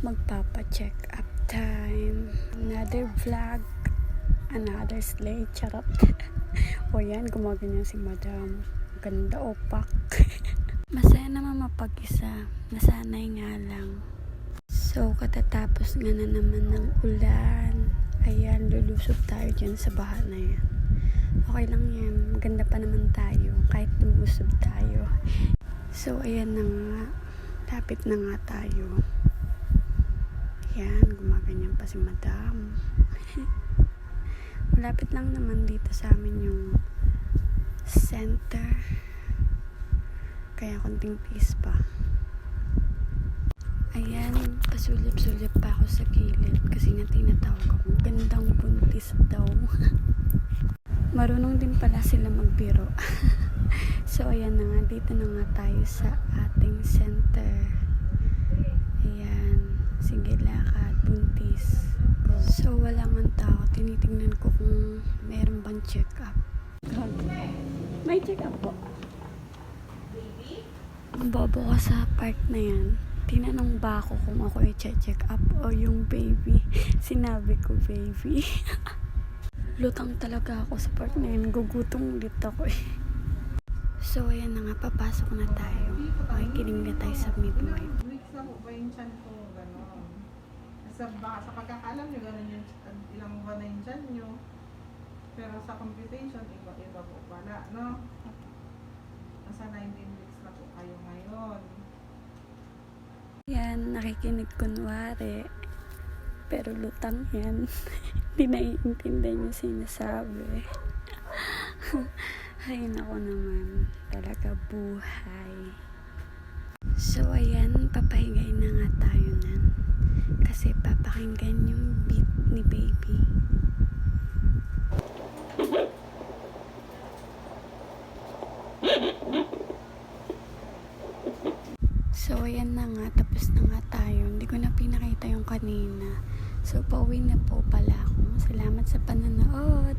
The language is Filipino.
magpapa-check up time. Another vlog, another slay, charot. O yan, gumaganyan si madam. Ganda opak. Masaya naman mapag-isa. Nasanay nga lang. So, katatapos nga na naman ng ulan. Ayan, lulusob tayo dyan sa baha na yan. Okay lang yan. Maganda pa naman tayo. Kahit lulusob tayo. So, ayan na nga. Lapit na nga tayo. Yan, gumaganyan pa si madam. Malapit lang naman dito sa amin yung center. Kaya konting peace pa. Ayan, pasulip-sulip pa ako sa gilid kasi nga tinatawag ako. Gandang buntis daw. Marunong din pala sila magbiro. So, ayan na nga. Dito na nga tayo sa ating center. Ayan. Sige, lakad. Buntis. Go. So, wala nga tao. Tinitingnan ko kung meron bang check-up. May check-up po. Ang bobo ko sa park na yan. Tinanong ba ako kung ako i-check up o yung baby? Sinabi ko, baby. Lutang talaga ako sa park na yan. Gugutong ulit ako eh. So, ayan na nga. Papasok na tayo. Makikinig na tayo sa midwife. Weeks na po ba yung chan ko? Ganon. Sa pagkakalam nyo, ganon yung ilang buwan na yung chan nyo. Pero sa computation, iba po pala, no? Nasa 19 weeks na po kayo ngayon. Yan, nakikinig kunwari. Pero lutang yan. Hindi naiintindihan yung sinasabi. Ay, nako naman. Talaga buhay. So, ayan, papahingain na nga tayo nan. Kasi papakinggan yung beat ni baby. So, ayan na nga. Tapos na nga tayo. Hindi ko na pinakita yung kanina. So, pauwi na po pala ako. Salamat sa panonood.